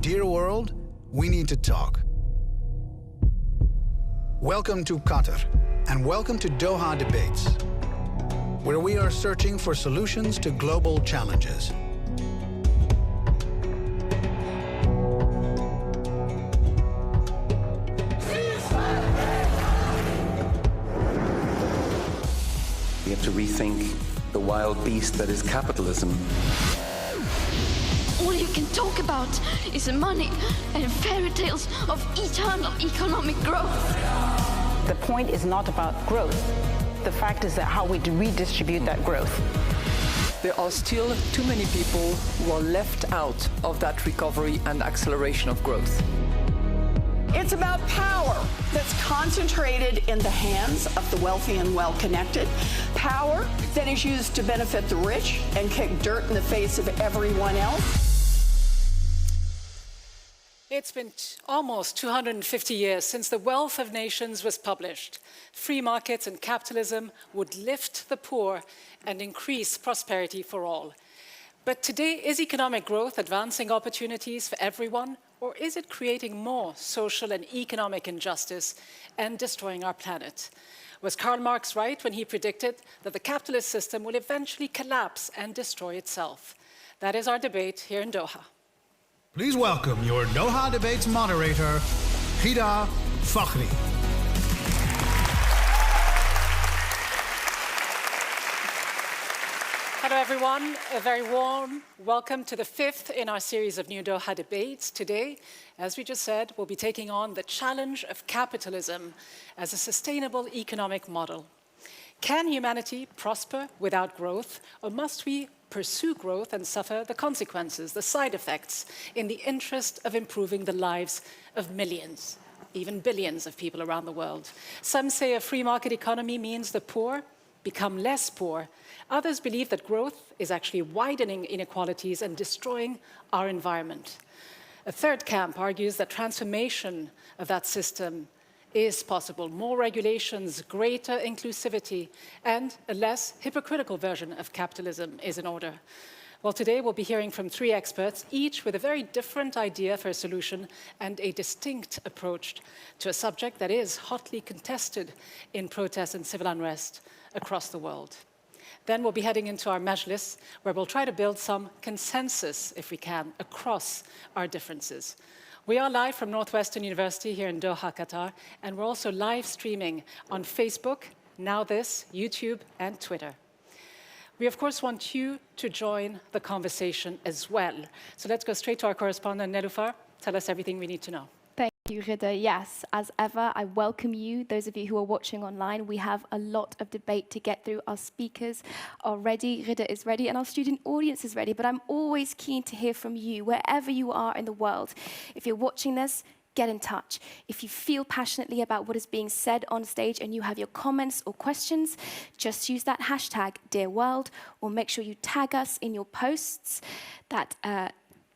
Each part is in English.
Dear world, we need to talk. Welcome to Qatar, and welcome to Doha Debates, where we are searching for solutions to global challenges. We have to rethink the wild beast that is capitalism. All you can talk about is money and fairy tales of eternal economic growth. The point is not about growth. The fact is that how we redistribute that growth. There are still too many people who are left out of that recovery and acceleration of growth. It's about power that's concentrated in the hands of the wealthy and well-connected, power that is used to benefit the rich and kick dirt in the face of everyone else. It's been almost 250 years since The Wealth of Nations was published. Free markets and capitalism would lift the poor and increase prosperity for all. But today, is economic growth advancing opportunities for everyone, or is it creating more social and economic injustice and destroying our planet? Was Karl Marx right when he predicted that the capitalist system will eventually collapse and destroy itself? That is our debate here in Doha. Please welcome your Doha Debates moderator, Gurib-Fakim. Hello everyone, a very warm welcome to the fifth in our series of new Doha Debates. Today, as we just said, we'll be taking on the challenge of capitalism as a sustainable economic model. Can humanity prosper without growth, or must we pursue growth and suffer the consequences, the side effects, in the interest of improving the lives of millions, even billions of people around the world? Some say a free market economy means the poor become less poor. Others believe that growth is actually widening inequalities and destroying our environment. A third camp argues that transformation of that system is possible. More regulations, greater inclusivity, and a less hypocritical version of capitalism is in order. Well, today we'll be hearing from three experts, each with a very different idea for a solution and a distinct approach to a subject that is hotly contested in protests and civil unrest across the world. Then we'll be heading into our Majlis, where we'll try to build some consensus, if we can, across our differences. We are live from Northwestern University here in Doha, Qatar, and we're also live streaming on Facebook, Now This, YouTube, and Twitter. We, of course, want you to join the conversation as well. So let's go straight to our correspondent, Neloufar. Tell us everything we need to know. Thank you, Rida. Yes, as ever, I welcome you. Those of you who are watching online, we have a lot of debate to get through. Our speakers are ready, Rida is ready, and our student audience is ready. But I'm always keen to hear from you, wherever you are in the world. If you're watching this, get in touch. If you feel passionately about what is being said on stage and you have your comments or questions, just use that hashtag #DearWorld, or make sure you tag us in your posts.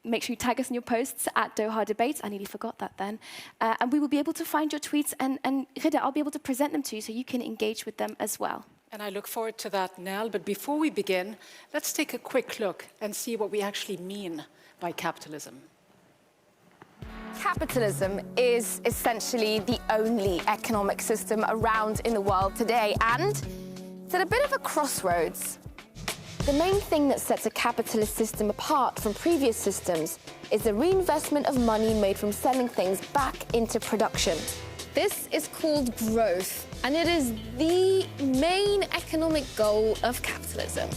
Make sure you tag us in your posts at Doha Debates. I nearly forgot that then. And we will be able to find your tweets, and Rida, I'll be able to present them to you so you can engage with them as well. And I look forward to that, Nell. But before we begin, let's take a quick look and see what we actually mean by capitalism. Capitalism is essentially the only economic system around in the world today, and it's at a bit of a crossroads. The main thing that sets a capitalist system apart from previous systems is the reinvestment of money made from selling things back into production. This is called growth, and it is the main economic goal of capitalism.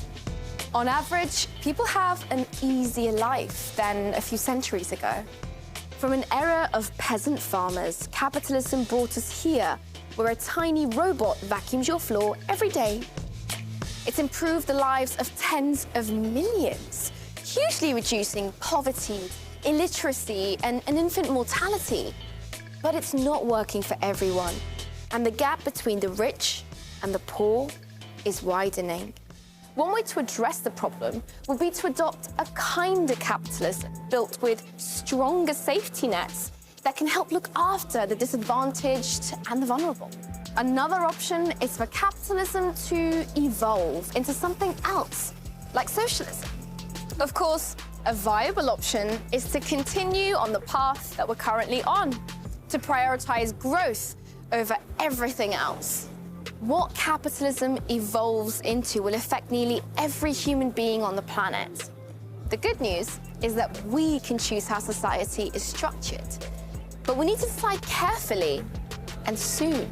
On average, people have an easier life than a few centuries ago. From an era of peasant farmers, capitalism brought us here, where a tiny robot vacuums your floor every day. It's improved the lives of tens of millions, hugely reducing poverty, illiteracy, and infant mortality. But it's not working for everyone, and the gap between the rich and the poor is widening. One way to address the problem would be to adopt a kinder capitalism built with stronger safety nets that can help look after the disadvantaged and the vulnerable. Another option is for capitalism to evolve into something else, like socialism. Of course, A viable option is to continue on the path that we're currently on, to prioritize growth over everything else. What capitalism evolves into will affect nearly every human being on the planet. The good news is that we can choose how society is structured. But we need to decide carefully and soon.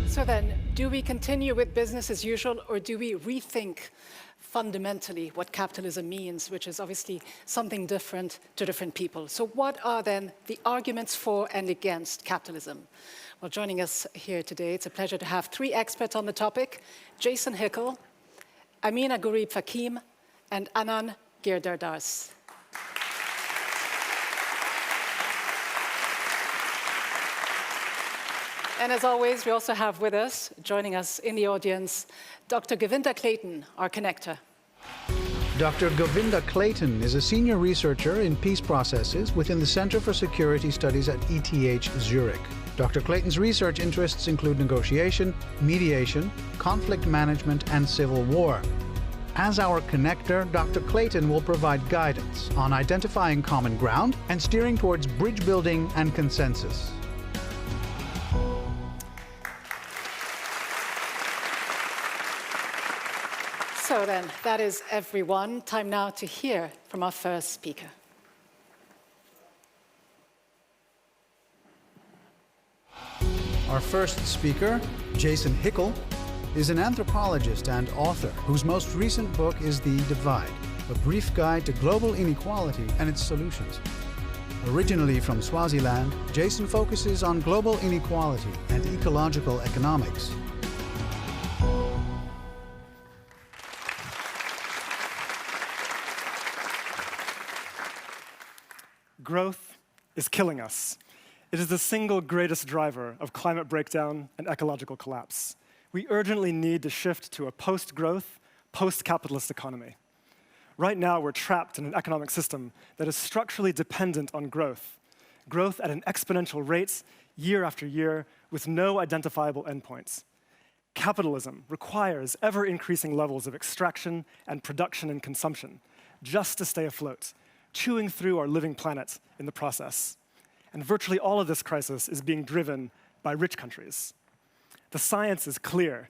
So then, do we continue with business as usual, or do we rethink fundamentally what capitalism means, which is obviously something different to different people? So what are then the arguments for and against capitalism? Well, joining us here today, it's a pleasure to have three experts on the topic: Jason Hickel, Ameenah Gurib-Fakim, and Anand Giridharadas. And as always, we also have with us, joining us in the audience, Dr. Govinda Clayton, our connector. Dr. Govinda Clayton is a senior researcher in peace processes within the Center for Security Studies at ETH Zurich. Dr. Clayton's research interests include negotiation, mediation, conflict management, and civil war. As our connector, Dr. Clayton will provide guidance on identifying common ground and steering towards bridge building and consensus. So then, that is everyone. Time now to hear from our first speaker. Our first speaker, Jason Hickel, is an anthropologist and author whose most recent book is The Divide, a brief guide to global inequality and its solutions. Originally from Swaziland, Jason focuses on global inequality and ecological economics. Growth is killing us. It is the single greatest driver of climate breakdown and ecological collapse. We urgently need to shift to a post-growth, post-capitalist economy. Right now, we're trapped in an economic system that is structurally dependent on growth at an exponential rate, year after year, with no identifiable endpoints. Capitalism requires ever-increasing levels of extraction and production and consumption just to stay afloat, chewing through our living planet in the process. And virtually all of this crisis is being driven by rich countries. The science is clear.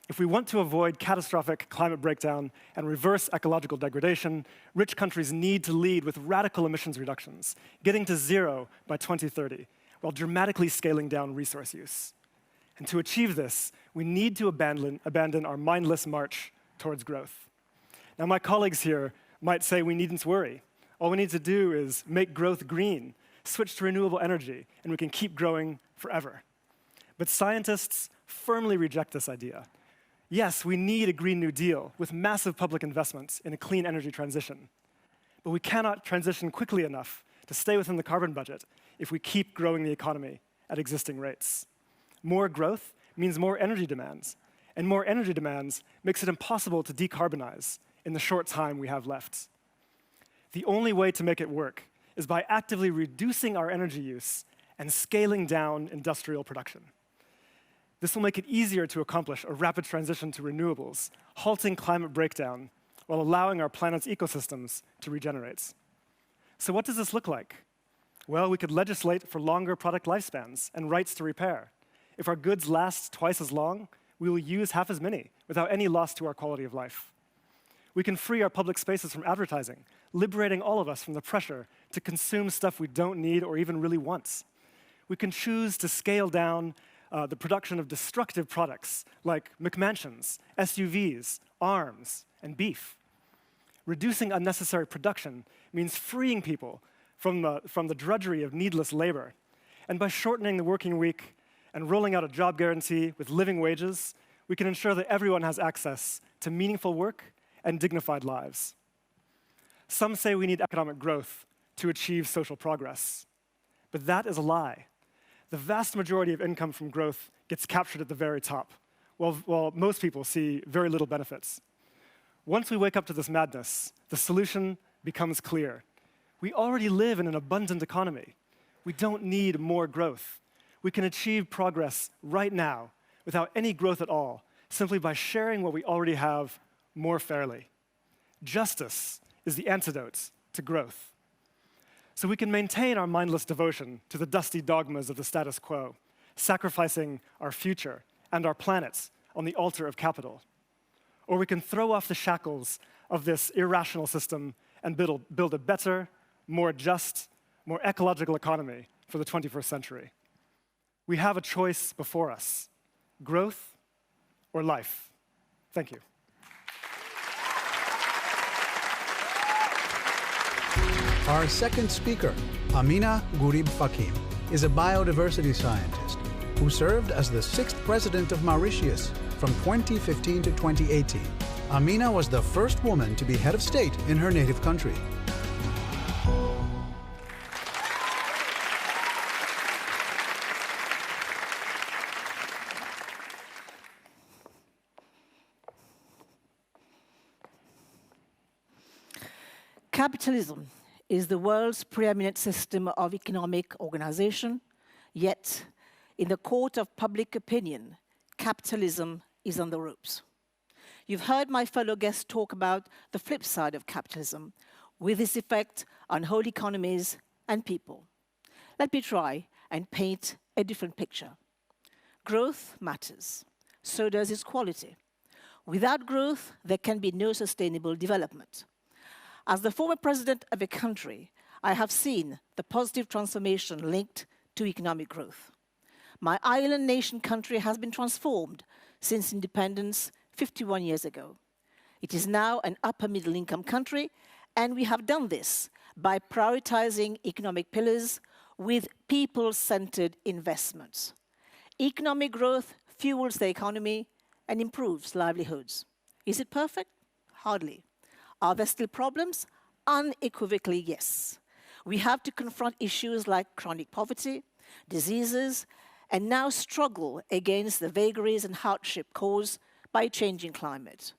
If we want to avoid catastrophic climate breakdown and reverse ecological degradation, rich countries need to lead with radical emissions reductions, getting to zero by 2030, while dramatically scaling down resource use. And to achieve this, we need to abandon our mindless march towards growth. Now, my colleagues here might say we needn't worry. All we need to do is make growth green, switch to renewable energy, and we can keep growing forever. But scientists firmly reject this idea. Yes, we need a Green New Deal with massive public investments in a clean energy transition. But we cannot transition quickly enough to stay within the carbon budget if we keep growing the economy at existing rates. More growth means more energy demands, and more energy demands makes it impossible to decarbonize in the short time we have left. The only way to make it work is by actively reducing our energy use and scaling down industrial production. This will make it easier to accomplish a rapid transition to renewables, halting climate breakdown while allowing our planet's ecosystems to regenerate. So what does this look like? Well, we could legislate for longer product lifespans and rights to repair. If our goods last twice as long, we will use half as many without any loss to our quality of life. We can free our public spaces from advertising, liberating all of us from the pressure to consume stuff we don't need or even really want. We can choose to scale down the production of destructive products like McMansions, SUVs, arms, and beef. Reducing unnecessary production means freeing people from the drudgery of needless labor. And by shortening the working week and rolling out a job guarantee with living wages, we can ensure that everyone has access to meaningful work and dignified lives. Some say we need economic growth to achieve social progress, but that is a lie. The vast majority of income from growth gets captured at the very top, while most people see very little benefits. Once we wake up to this madness, the solution becomes clear. We already live in an abundant economy. We don't need more growth. We can achieve progress right now without any growth at all, simply by sharing what we already have more fairly. Justice is the antidote to growth. So we can maintain our mindless devotion to the dusty dogmas of the status quo, sacrificing our future and our planet on the altar of capital. Or we can throw off the shackles of this irrational system and build a better, more just, more ecological economy for the 21st century. We have a choice before us: growth or life. Thank you. Our second speaker, Ameenah Gurib-Fakim, is a biodiversity scientist who served as the 6th president of Mauritius from 2015 to 2018. Ameenah was the first woman to be head of state in her native country. Capitalism is the world's preeminent system of economic organization, yet, in the court of public opinion, capitalism is on the ropes. You've heard my fellow guests talk about the flip side of capitalism, with its effect on whole economies and people. Let me try and paint a different picture. Growth matters. So does its quality. Without growth, there can be no sustainable development. As the former president of a country, I have seen the positive transformation linked to economic growth. My island nation country has been transformed since independence 51 years ago. It is now an upper middle income country, and we have done this by prioritizing economic pillars with people-centered investments. Economic growth fuels the economy and improves livelihoods. Is it perfect? Hardly. Are there still problems? Unequivocally, yes. We have to confront issues like chronic poverty, diseases, and now struggle against the vagaries and hardship caused by a changing climate.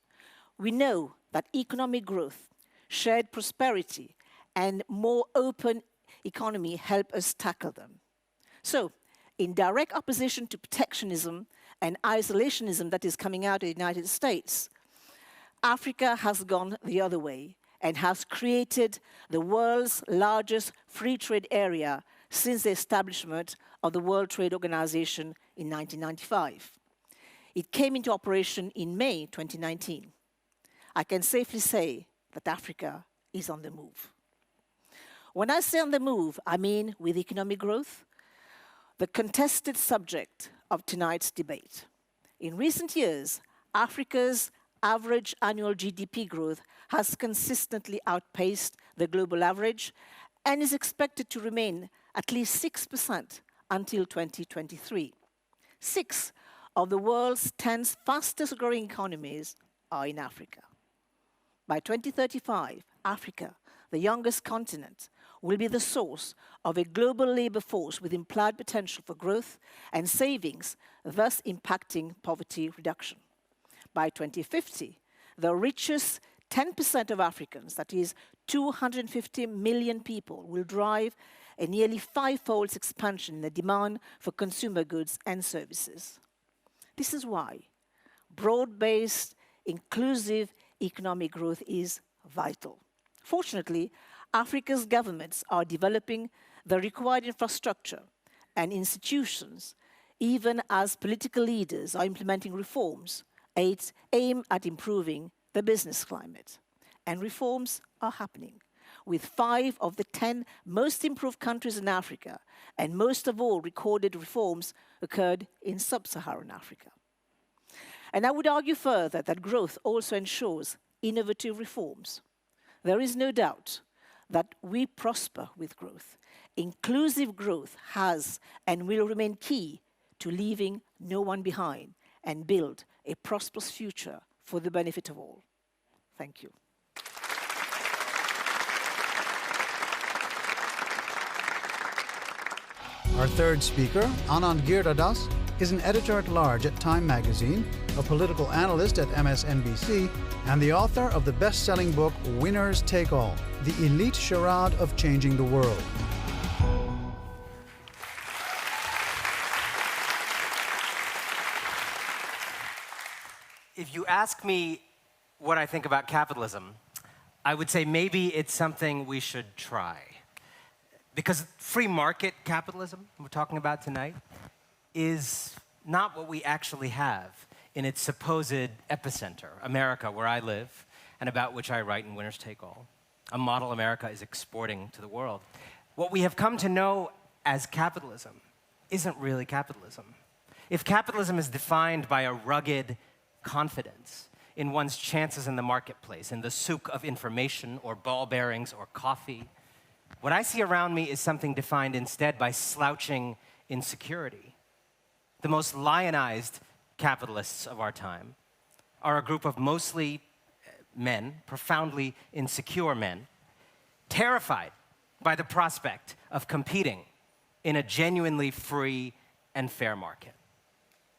We know that economic growth, shared prosperity, and more open economy help us tackle them. So, in direct opposition to protectionism and isolationism that is coming out of the United States, Africa has gone the other way and has created the world's largest free trade area since the establishment of the World Trade Organization in 1995. It came into operation in May 2019. I can safely say that Africa is on the move. When I say on the move, I mean with economic growth, the contested subject of tonight's debate. In recent years, Africa's average annual GDP growth has consistently outpaced the global average and is expected to remain at least 6% until 2023. 6 of the world's 10 fastest growing economies are in Africa. By 2035, Africa, the youngest continent, will be the source of a global labor force with implied potential for growth and savings, thus impacting poverty reduction. By 2050, the richest 10% of Africans, that is 250 million people, will drive a nearly 5-fold expansion in the demand for consumer goods and services. This is why broad-based, inclusive economic growth is vital. Fortunately, Africa's governments are developing the required infrastructure and institutions, even as political leaders are implementing reforms aimed at improving the business climate. And reforms are happening, with 5 of the 10 most improved countries in Africa, and most of all recorded reforms occurred in sub-Saharan Africa. And I would argue further that growth also ensures innovative reforms. There is no doubt that we prosper with growth. Inclusive growth has and will remain key to leaving no one behind and build a prosperous future for the benefit of all. Thank you. Our third speaker, Anand Giridharadas, is an editor-at-large at Time magazine, a political analyst at MSNBC, and the author of the best-selling book Winners Take All, The Elite Charade of Changing the World. If you ask me what I think about capitalism, I would say maybe it's something we should try. Because free market capitalism, we're talking about tonight, is not what we actually have in its supposed epicenter, America, where I live, and about which I write in Winners Take All, a model America is exporting to the world. What we have come to know as capitalism isn't really capitalism. If capitalism is defined by a rugged confidence in one's chances in the marketplace, in the souk of information or ball bearings or coffee, what I see around me is something defined instead by slouching insecurity. The most lionized capitalists of our time are a group of mostly men, profoundly insecure men, terrified by the prospect of competing in a genuinely free and fair market.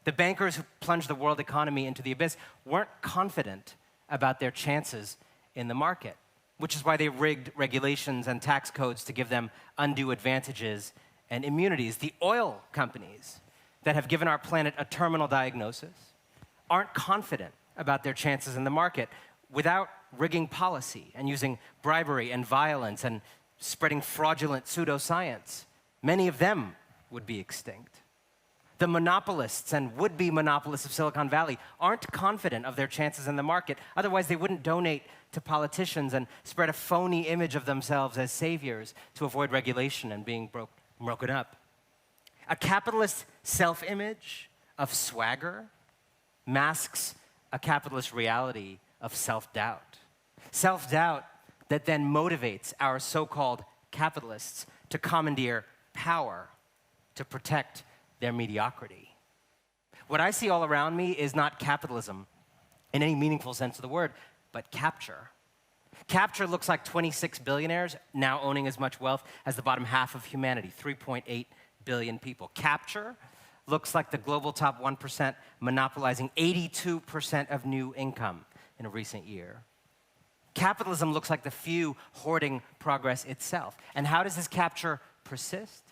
The bankers who plunged the world economy into the abyss weren't confident about their chances in the market, which is why they rigged regulations and tax codes to give them undue advantages and immunities. The oil companies that have given our planet a terminal diagnosis aren't confident about their chances in the market without rigging policy and using bribery and violence and spreading fraudulent pseudoscience. Many of them would be extinct. The monopolists and would-be monopolists of Silicon Valley aren't confident of their chances in the market. Otherwise, they wouldn't donate to politicians and spread a phony image of themselves as saviors to avoid regulation and being broken up. A capitalist self-image of swagger masks a capitalist reality of self-doubt. Self-doubt that then motivates our so-called capitalists to commandeer power to protect their mediocrity. What I see all around me is not capitalism in any meaningful sense of the word, but capture. Capture looks like 26 billionaires now owning as much wealth as the bottom half of humanity, 3.8 billion people. Capture looks like the global top 1% monopolizing 82% of new income in a recent year. Capitalism looks like the few hoarding progress itself. And how does this capture persist?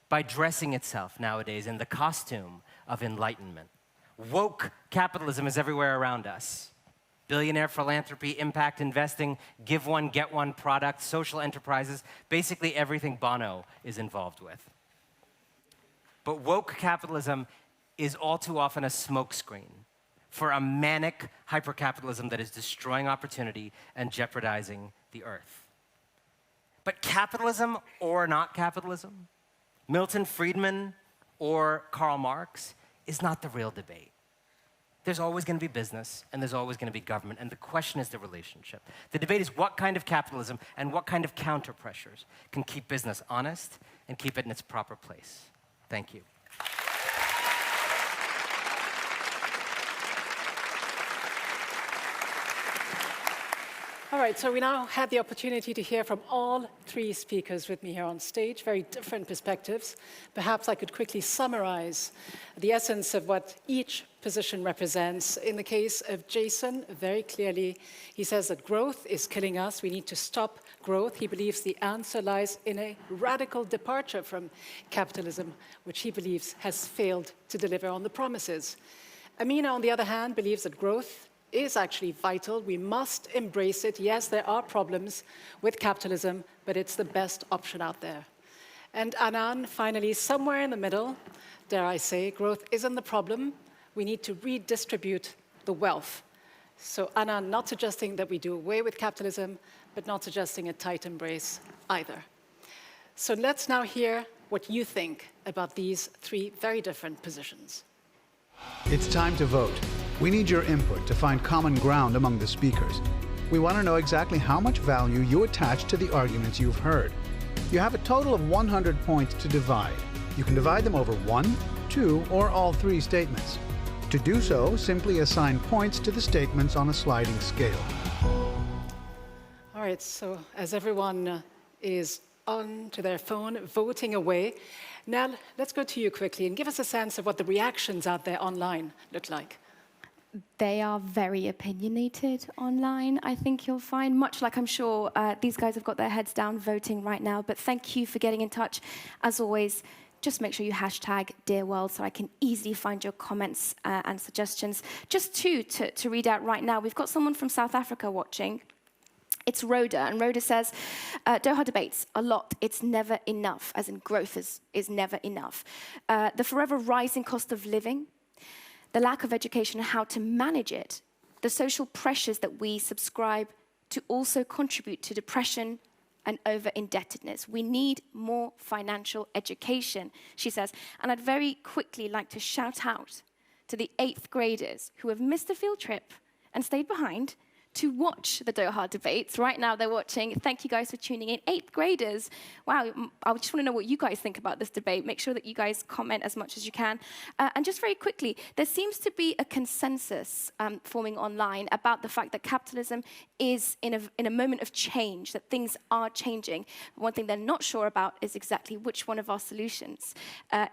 By dressing itself nowadays in the costume of enlightenment. Woke capitalism is everywhere around us. Billionaire philanthropy, impact investing, give one, get one products, social enterprises, basically everything Bono is involved with. But woke capitalism is all too often a smokescreen for a manic hypercapitalism that is destroying opportunity and jeopardizing the earth. But capitalism or not capitalism, Milton Friedman or Karl Marx, is not the real debate. There's always going to be business, and there's always going to be government, and the question is the relationship. The debate is what kind of capitalism and what kind of counter-pressures can keep business honest and keep it in its proper place. Thank you. All right, so we now had the opportunity to hear from all three speakers with me here on stage, very different perspectives. Perhaps I could quickly summarize the essence of what each position represents. In the case of Jason, very clearly, he says that growth is killing us. We need to stop growth. He believes the answer lies in a radical departure from capitalism, which he believes has failed to deliver on the promises. Ameenah, on the other hand, believes that growth is actually vital. We must embrace it. Yes, there are problems with capitalism, but it's the best option out there. And Anand, finally, somewhere in the middle, dare I say, growth isn't the problem. We need to redistribute the wealth. So Anand, not suggesting that we do away with capitalism, but not suggesting a tight embrace either. So let's now hear what you think about these three very different positions. It's time to vote. We need your input to find common ground among the speakers. We want to know exactly how much value you attach to the arguments you've heard. You have a total of 100 points to divide. You can divide them over 1, 2, or all 3 statements. To do so, simply assign points to the statements on a sliding scale. All right, so as everyone is on to their phone, voting away, now let's go to you quickly and give us a sense of what the reactions out there online look like. They are very opinionated online, I think you'll find, much like I'm sure these guys have got their heads down voting right now. But thank you for getting in touch. As always, just make sure you hashtag Dear World so I can easily find your comments and suggestions. Just two to read out right now. We've got someone from South Africa watching. It's Rhoda, and Rhoda says, Doha Debates, a lot, it's never enough, as in growth is never enough. The forever rising cost of living, the lack of education and how to manage it, the social pressures that we subscribe to also contribute to depression and over-indebtedness. We need more financial education, she says. And I'd very quickly like to shout out to the 8th graders who have missed a field trip and stayed behind to watch the Doha Debates. Right now they're watching. Thank you guys for tuning in. 8th graders. Wow, I just want to know what you guys think about this debate. Make sure that you guys comment as much as you can. And just very quickly, there seems to be a consensus forming online about the fact that capitalism is in a moment of change, that things are changing. One thing they're not sure about is exactly which one of our solutions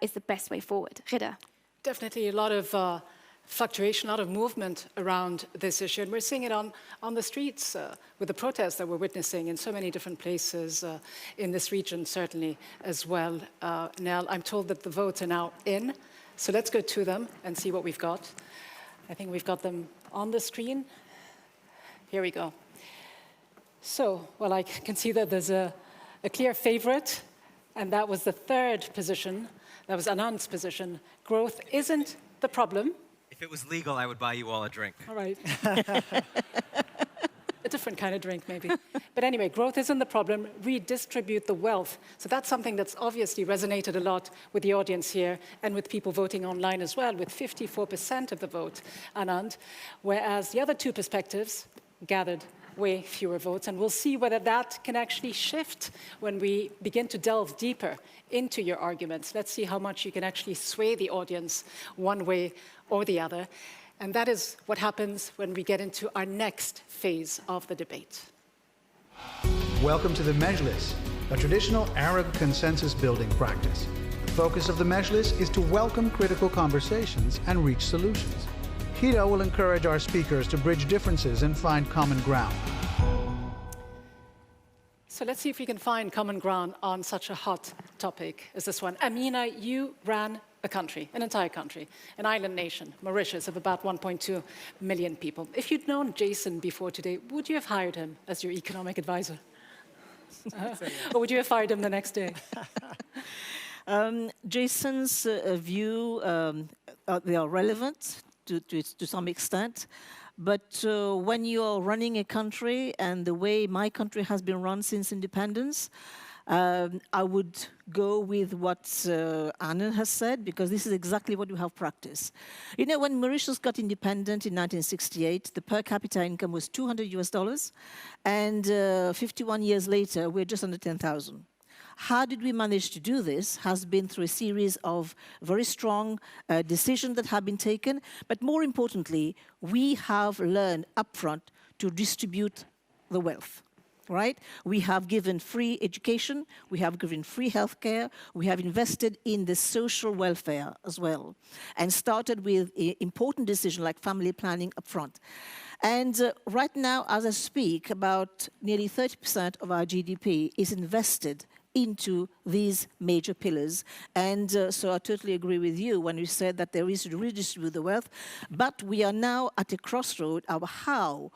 is the best way forward. Ghida. Definitely a lot of fluctuation, a lot of movement around this issue. And we're seeing it on the streets with the protests that we're witnessing in so many different places in this region, certainly as well. Now, I'm told that the votes are now in. So let's go to them and see what we've got. I think we've got them on the screen. Here we go. So, well, I can see that there's a clear favorite, and that was the 3rd position. That was Anand's position. Growth isn't the problem. If it was legal, I would buy you all a drink. All right. A different kind of drink, maybe. But anyway, growth isn't the problem. Redistribute the wealth. So that's something that's obviously resonated a lot with the audience here and with people voting online as well, with 54% of the vote, Anand. Whereas the other 2 perspectives gathered way fewer votes. And we'll see whether that can actually shift when we begin to delve deeper into your arguments. Let's see how much you can actually sway the audience one way or the other. And that is what happens when we get into our next phase of the debate. Welcome to the Majlis, a traditional Arab consensus-building practice. The focus of the Majlis is to welcome critical conversations and reach solutions. Ghida will encourage our speakers to bridge differences and find common ground. So let's see if we can find common ground on such a hot topic as this one. Ameenah, you ran a country, an entire country, an island nation, Mauritius, of about 1.2 million people. If you'd known Jason before today, would you have hired him as your economic advisor? Or would you have fired him the next day? Jason's view, they are relevant to some extent. But when you're running a country, and the way my country has been run since independence, I would go with what Anand has said, because this is exactly what we have practiced. You know, when Mauritius got independent in 1968, the per capita income was $200 US, and 51 years later, we're just under 10,000. How did we manage to do this has been through a series of very strong decisions that have been taken, but more importantly, we have learned upfront to distribute the wealth. Right? We have given free education, we have given free healthcare, we have invested in the social welfare as well, and started with important decisions like family planning upfront. And right now, as I speak, about nearly 30% of our GDP is invested into these major pillars. And so I totally agree with you when you said that there is to redistribute the wealth, but we are now at a crossroad of how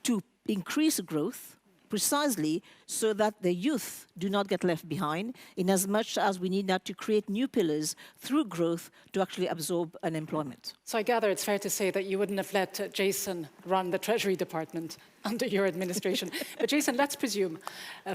to increase growth, precisely so that the youth do not get left behind, in as much as we need now to create new pillars through growth to actually absorb unemployment. So I gather it's fair to say that you wouldn't have let Jason run the Treasury Department under your administration. But Jason, let's presume,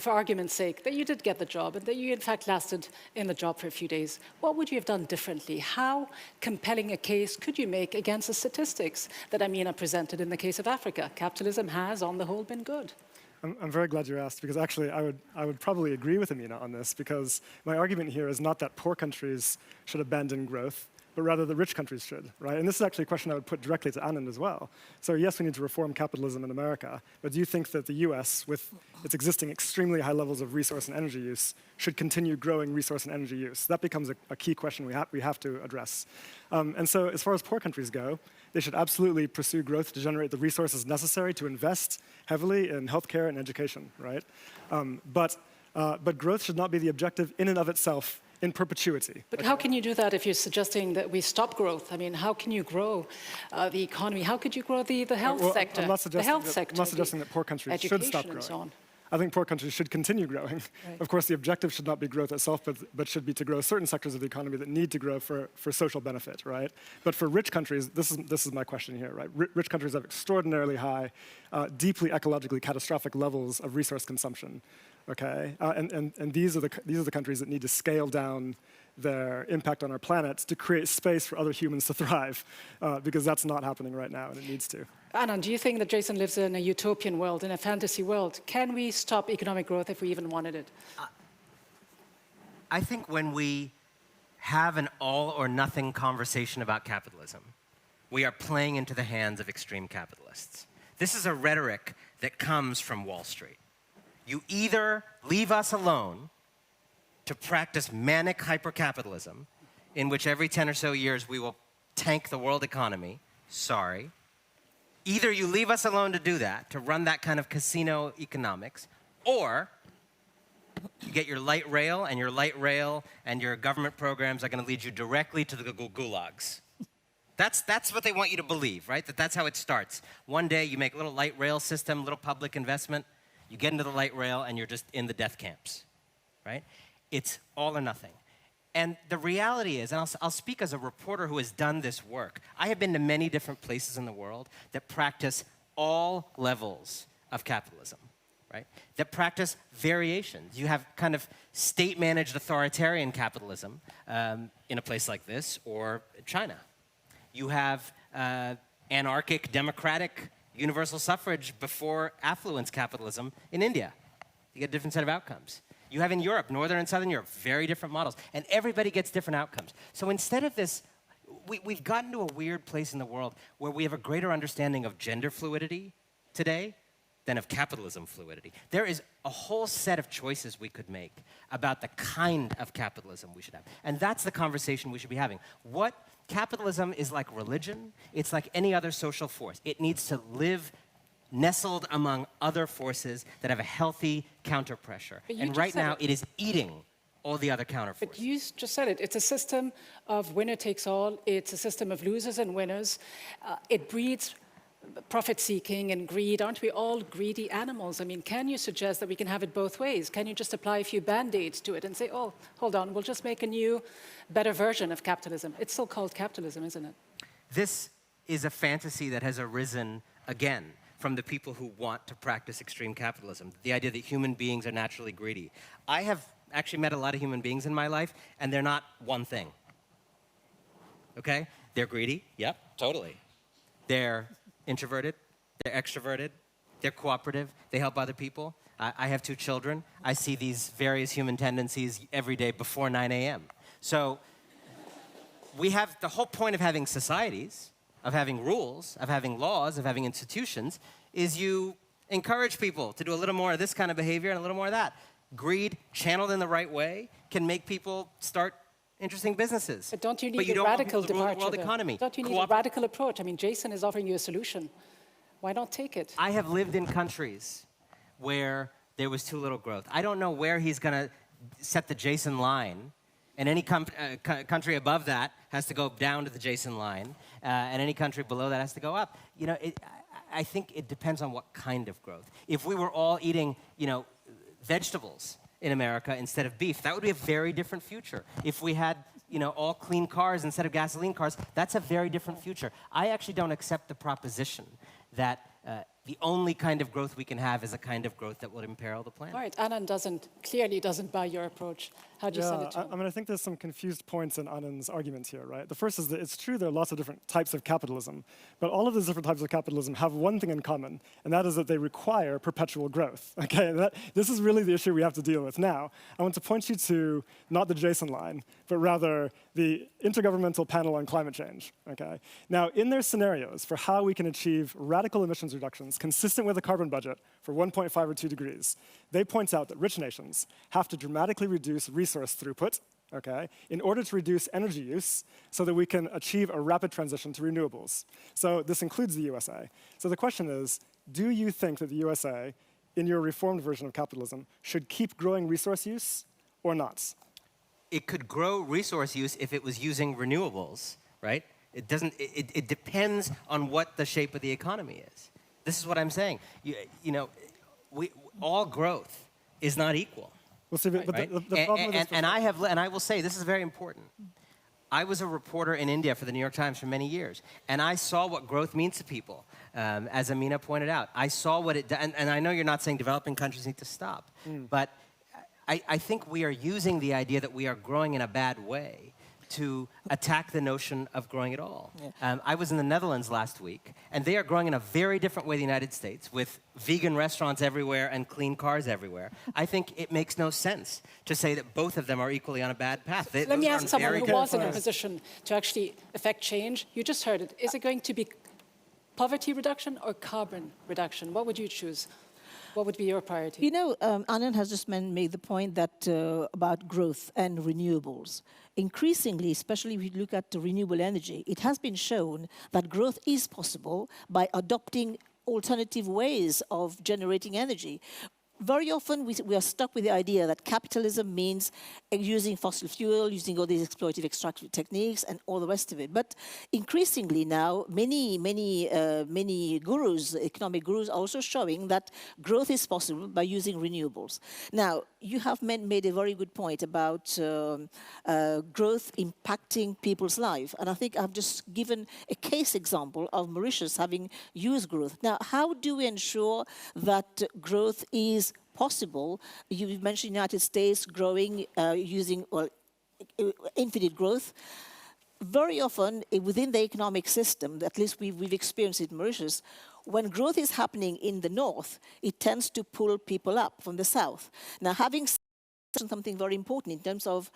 for argument's sake, that you did get the job and that you in fact lasted in the job for a few days. What would you have done differently? How compelling a case could you make against the statistics that Ameenah presented in the case of Africa? Capitalism has, on the whole, been good. I'm very glad you asked, because actually I would probably agree with Ameenah on this, because my argument here is not that poor countries should abandon growth, but rather the rich countries should, right? And this is actually a question I would put directly to Anand as well. So yes, we need to reform capitalism in America, but do you think that the US, with its existing extremely high levels of resource and energy use, should continue growing resource and energy use? That becomes a key question we have to address. And so as far as poor countries go, they should absolutely pursue growth to generate the resources necessary to invest heavily in healthcare and education, right? But growth should not be the objective in and of itself in perpetuity. But how can you do that if you're suggesting that we stop growth? I mean, how can you grow the economy? How could you grow the health sector? I'm not suggesting that poor countries should stop growing. And so on. I think poor countries should continue growing. Right. Of course, the objective should not be growth itself, but should be to grow certain sectors of the economy that need to grow for social benefit, right? But for rich countries, this is my question here, right? Rich countries have extraordinarily high, deeply ecologically catastrophic levels of resource consumption, okay? And these are the countries that need to scale down their impact on our planet to create space for other humans to thrive, because that's not happening right now, and it needs to. Anand, do you think that Jason lives in a utopian world, in a fantasy world? Can we stop economic growth if we even wanted it? I think when we have an all-or-nothing conversation about capitalism, we are playing into the hands of extreme capitalists. This is a rhetoric that comes from Wall Street. You either leave us alone to practice manic hypercapitalism, in which every 10 or so years we will tank the world economy. Sorry. Either you leave us alone to do that, to run that kind of casino economics, or you get your light rail, and your government programs are going to lead you directly to the gulags. That's what they want you to believe, right? That's how it starts. One day you make a little light rail system, little public investment, you get into the light rail, and you're just in the death camps, right? It's all or nothing. And the reality is, and I'll speak as a reporter who has done this work, I have been to many different places in the world that practice all levels of capitalism, right? That practice variations. You have kind of state-managed authoritarian capitalism in a place like this, or China. You have anarchic, democratic, universal suffrage before affluence capitalism in India. You get a different set of outcomes. You have in Europe, Northern and Southern Europe, very different models. And everybody gets different outcomes. So instead of this, we've gotten to a weird place in the world where we have a greater understanding of gender fluidity today than of capitalism fluidity. There is a whole set of choices we could make about the kind of capitalism we should have. And that's the conversation we should be having. Capitalism is like religion. It's like any other social force. It needs to live nestled among other forces that have a healthy counter-pressure. And right now, it is eating all the other counter-forces. But you just said it. It's a system of winner takes all. It's a system of losers and winners. It breeds profit-seeking and greed. Aren't we all greedy animals? I mean, can you suggest that we can have it both ways? Can you just apply a few band-aids to it and say, oh, hold on, we'll just make a new, better version of capitalism? It's still called capitalism, isn't it? This is a fantasy that has arisen again from the people who want to practice extreme capitalism, the idea that human beings are naturally greedy. I have actually met a lot of human beings in my life, and they're not one thing. Okay? They're greedy, yep, totally. They're introverted, they're extroverted, they're cooperative, they help other people. I have 2 children. I see these various human tendencies every day before 9 a.m. So we have the whole point of having societies, of having rules, of having laws, of having institutions, is you encourage people to do a little more of this kind of behavior and a little more of that. Greed, channeled in the right way, can make people start interesting businesses. But don't you need a radical departure? World economy. Don't you need a radical approach? I mean, Jason is offering you a solution. Why not take it? I have lived in countries where there was too little growth. I don't know where he's going to set the Jason line. And any country above that has to go down to the Jason line, and any country below that has to go up. You know, I think it depends on what kind of growth. If we were all eating, vegetables in America instead of beef, that would be a very different future. If we had, all clean cars instead of gasoline cars, that's a very different future. I actually don't accept the proposition that the only kind of growth we can have is a kind of growth that will imperil the planet. All right, Anand clearly doesn't buy your approach. How do you send it to him? I think there's some confused points in Anand's argument here, right? The first is that it's true there are lots of different types of capitalism, but all of those different types of capitalism have one thing in common, and that is that they require perpetual growth, okay? This is really the issue we have to deal with now. I want to point you to not the Jason line, but rather the Intergovernmental Panel on Climate Change, okay? Now, in their scenarios for how we can achieve radical emissions reductions consistent with a carbon budget for 1.5 or 2 degrees, they point out that rich nations have to dramatically reduce resource throughput, okay, in order to reduce energy use so that we can achieve a rapid transition to renewables. So this includes the USA. So the question is, do you think that the USA, in your reformed version of capitalism, should keep growing resource use or not? it could grow resource use if it was using renewables, right? It doesn't. It depends on what the shape of the economy is. This is what I'm saying. All growth is not equal. Well, see, but right? the problem with this and I will say this is very important. I was a reporter in India for the New York Times for many years, and I saw what growth means to people. As Ameenah pointed out, I saw what it. And I know you're not saying developing countries need to stop, but I think we are using the idea that we are growing in a bad way to attack the notion of growing at all. Yeah. I was in the Netherlands last week, and they are growing in a very different way than the United States, with vegan restaurants everywhere and clean cars everywhere. I think it makes no sense to say that both of them are equally on a bad path. Let me ask someone who was in a position to actually affect change. You just heard it. Is it going to be poverty reduction or carbon reduction? What would you choose? What would be your priority? You know, Anand has just made the point that about growth and renewables. Increasingly, especially if you look at renewable energy, it has been shown that growth is possible by adopting alternative ways of generating energy. Very often we are stuck with the idea that capitalism means using fossil fuel, using all these exploitative extractive techniques and all the rest of it. But increasingly now, many gurus, economic gurus, are also showing that growth is possible by using renewables. Now, you have made a very good point about growth impacting people's life. And I think I've just given a case example of Mauritius having used growth. Now, how do we ensure that growth is possible? You mentioned the United States growing using infinite growth. Very often within the economic system, at least we've experienced it in Mauritius, when growth is happening in the north, it tends to pull people up from the south. Now, having said something very important in terms of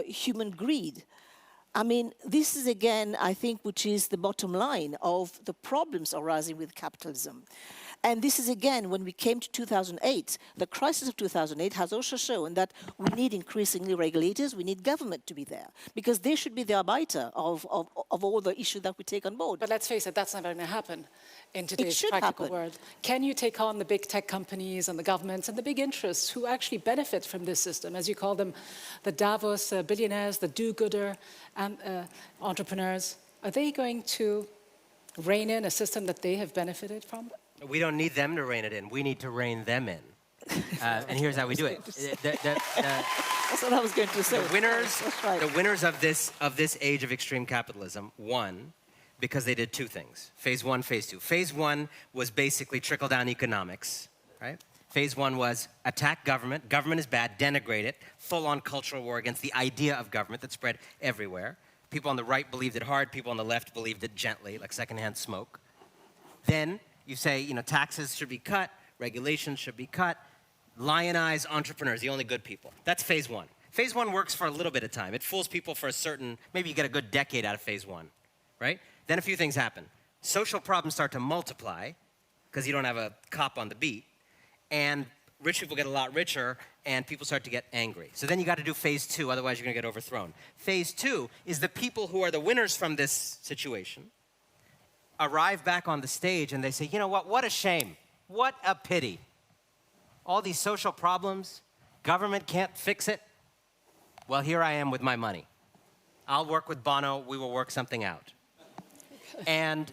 human greed, I mean, this is again, I think, which is the bottom line of the problems arising with capitalism. And this is, again, when we came to 2008, the crisis of 2008 has also shown that we need increasingly regulators, we need government to be there, because they should be the arbiter of all the issues that we take on board. But let's face it, that's not going to happen in today's practical world. Can you take on the big tech companies and the governments and the big interests who actually benefit from this system, as you call them, the Davos billionaires, the do-gooder entrepreneurs? Are they going to rein in a system that they have benefited from? We don't need them to rein it in. We need to rein them in. And here's how we do it. That's what I was going to say. The winners of this age of extreme capitalism won because they did two things. Phase one, phase two. Phase one was basically trickle-down economics, right? Phase one was attack government. Government is bad, denigrate it. Full-on cultural war against the idea of government that spread everywhere. People on the right believed it hard. People on the left believed it gently, like secondhand smoke. Then you say, taxes should be cut, regulations should be cut, lionize entrepreneurs, the only good people. That's phase one. Phase one works for a little bit of time. It fools people for a certain, maybe you get a good decade out of phase one, right? Then a few things happen. Social problems start to multiply because you don't have a cop on the beat, and rich people get a lot richer, and people start to get angry. So then you got to do phase two, otherwise you're going to get overthrown. Phase two is the people who are the winners from this situation arrive back on the stage and they say, you know what a shame, what a pity. All these social problems, government can't fix it. Well, here I am with my money. I'll work with Bono, we will work something out. And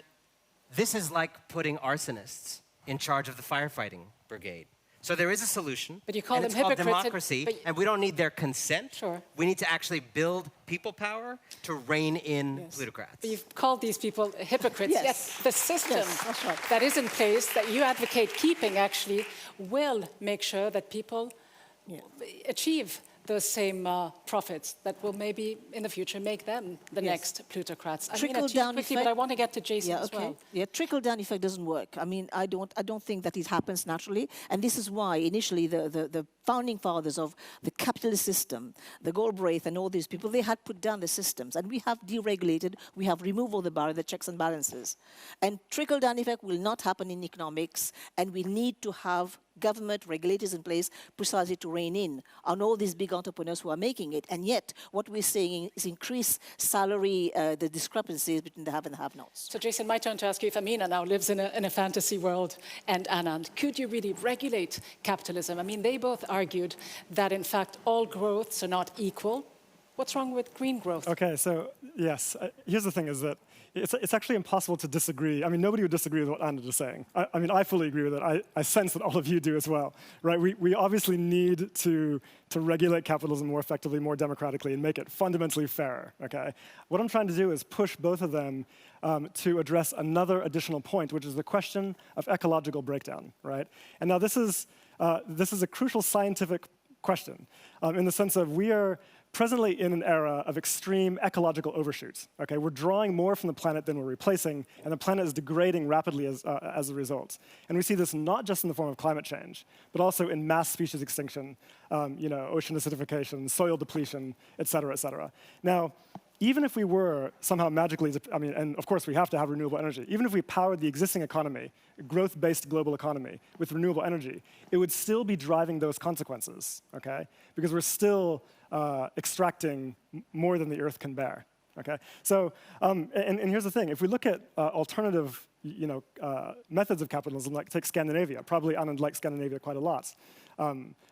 this is like putting arsonists in charge of the firefighting brigade. So there is a solution, but you call and them it's called hypocrites, democracy, and we don't need their consent. Sure. We need to actually build people power to rein in plutocrats. But you've called these people hypocrites. Yes. The system that is in place, that you advocate keeping, actually, will make sure that people achieve those same profits that will maybe in the future make them the next plutocrats. Trickle-down effect. But I want to get to Jason as well. Yeah, trickle-down effect doesn't work. I mean, I don't think that it happens naturally. And this is why initially the founding fathers of the capitalist system, the Galbraith and all these people, they had put down the systems. And we have deregulated, we have removed all the barriers, the checks and balances. And trickle-down effect will not happen in economics, and we need to have government regulators in place precisely to rein in on all these big entrepreneurs who are making it. And yet, what we're seeing is increased salary, the discrepancies between the have and the have-nots. So, Jason, my turn to ask you if Ameenah now lives in a fantasy world, and Anand, could you really regulate capitalism? I mean, they both argued that, in fact, all growths are not equal. What's wrong with green growth? Okay, so yes, here's the thing is that it's actually impossible to disagree. I mean, nobody would disagree with what Anand is saying. I mean, I fully agree with it. I sense that all of you do as well, right? We obviously need to regulate capitalism more effectively, more democratically, and make it fundamentally fairer, okay? What I'm trying to do is push both of them to address another additional point, which is the question of ecological breakdown, right? And now this is a crucial scientific question in the sense of we are presently in an era of extreme ecological overshoot. Okay, we're drawing more from the planet than we're replacing, and the planet is degrading rapidly as a result. And we see this not just in the form of climate change, but also in mass species extinction, ocean acidification, soil depletion, et cetera, et cetera. Now, even if we were somehow magically, and of course we have to have renewable energy, even if we powered the existing economy, a growth-based global economy, with renewable energy, it would still be driving those consequences, okay? Because we're still extracting more than the Earth can bear, okay? So, and here's the thing, if we look at alternative methods of capitalism, like take Scandinavia, probably Anand likes Scandinavia quite a lot,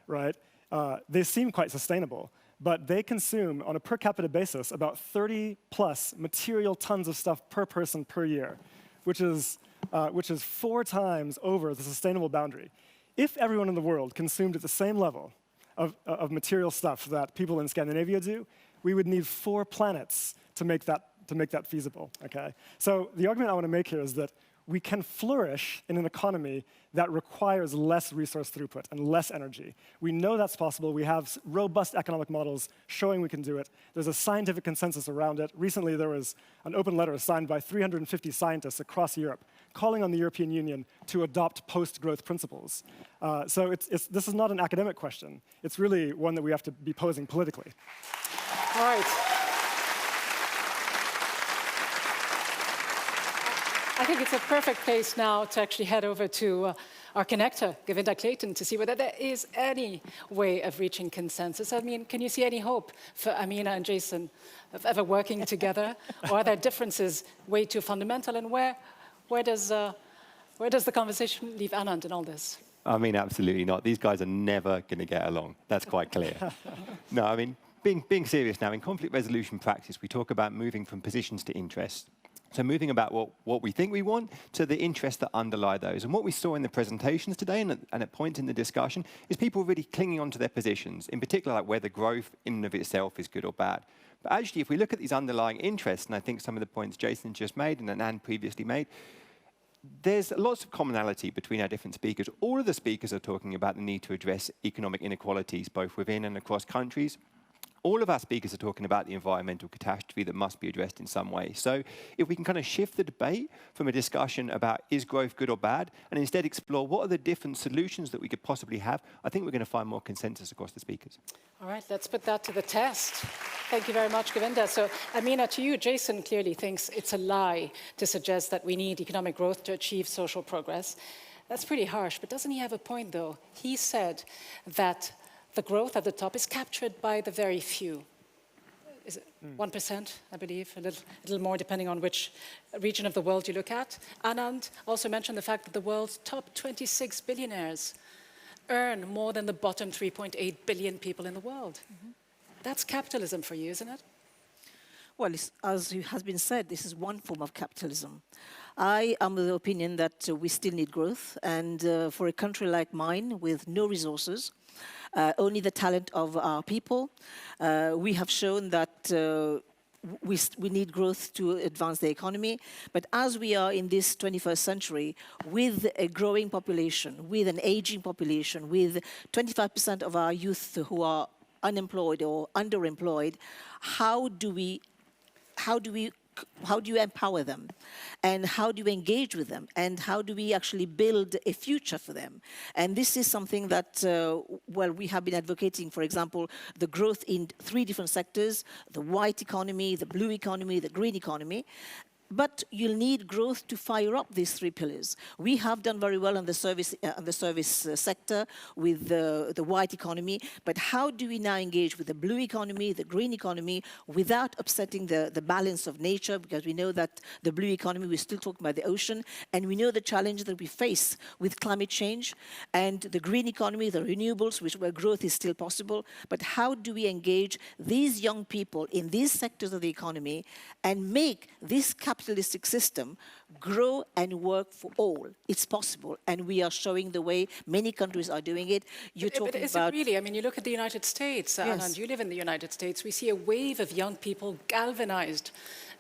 right? They seem quite sustainable. But they consume, on a per capita basis, about 30 plus material tons of stuff per person per year, which is 4 times over the sustainable boundary. If everyone in the world consumed at the same level of material stuff that people in Scandinavia do, we would need 4 planets to make that feasible, okay? So the argument I want to make here is that we can flourish in an economy that requires less resource throughput and less energy. We know that's possible. We have robust economic models showing we can do it. There's a scientific consensus around it. Recently, there was an open letter signed by 350 scientists across Europe calling on the European Union to adopt post-growth principles. So this is not an academic question. It's really one that we have to be posing politically. All right. I think it's a perfect place now to actually head over to our connector, Govinda Clayton, to see whether there is any way of reaching consensus. I mean, can you see any hope for Ameenah and Jason of ever working together? Or are there differences way too fundamental? And where does the conversation leave Anand in all this? I mean, absolutely not. These guys are never going to get along. That's quite clear. No, I mean, being serious now, in conflict resolution practice, we talk about moving from positions to interests. So moving about what we think we want to the interests that underlie those. And what we saw in the presentations today and at points in the discussion is people really clinging onto their positions, in particular like whether growth in and of itself is good or bad. But actually, if we look at these underlying interests, and I think some of the points Jason just made and Anand previously made, there's lots of commonality between our different speakers. All of the speakers are talking about the need to address economic inequalities, both within and across countries. All of our speakers are talking about the environmental catastrophe that must be addressed in some way. So if we can kind of shift the debate from a discussion about is growth good or bad, and instead explore what are the different solutions that we could possibly have, I think we're going to find more consensus across the speakers. All right, let's put that to the test. Thank you very much, Govinda. So, Ameenah, to you, Jason clearly thinks it's a lie to suggest that we need economic growth to achieve social progress. That's pretty harsh, but doesn't he have a point, though? He said that the growth at the top is captured by the very few. Is it 1%, I believe, a little more depending on which region of the world you look at. Anand also mentioned the fact that the world's top 26 billionaires earn more than the bottom 3.8 billion people in the world. Mm-hmm. That's capitalism for you, isn't it? Well, as has been said, this is one form of capitalism. I am of the opinion that we still need growth, and for a country like mine with no resources, only the talent of our people, we have shown that we need growth to advance the economy. But as we are in this 21st century, with a growing population, with an aging population, with 25% of our youth who are unemployed or underemployed, how do you empower them? And how do you engage with them? And how do we actually build a future for them? And this is something that, we have been advocating, for example, the growth in 3 different sectors, the white economy, the blue economy, the green economy. But you'll need growth to fire up these three pillars. We have done very well on the service sector with the white economy, but how do we now engage with the blue economy, the green economy, without upsetting the balance of nature? Because we know that the blue economy, we're still talking about the ocean, and we know the challenge that we face with climate change, and the green economy, the renewables, where growth is still possible. But how do we engage these young people in these sectors of the economy and make this capitalistic system grow and work for all? It's possible, and we are showing the way. Many countries are doing it. You're talking but is about... it really? I mean, you look at the United States, Yes. Anand, you live in the United States. We see a wave of young people galvanized